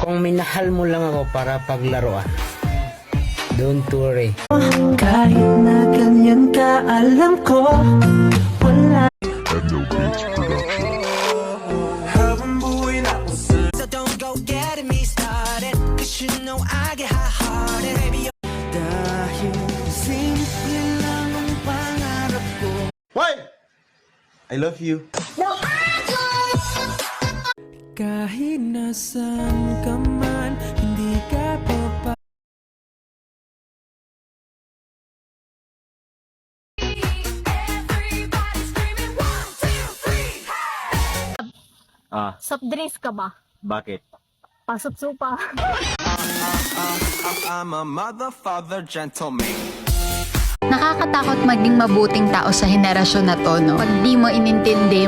Kung minahal mo lang ako para paglaruan, don't worry. Kahit na ganyan ka, alam ko wala. So don't go getting me started, 'cause you know I get hot-hearted, baby. Dahil simple lang ang pangarap ko. Why? I love you. Kahit nasan ka man, hindi ka pa. Soft drinks ka ba? Bakit? Pasok supa. I'm a mother, father, gentleman. Nakakatakot maging mabuting tao sa henerasyon na to, no? Pag di mo inintindi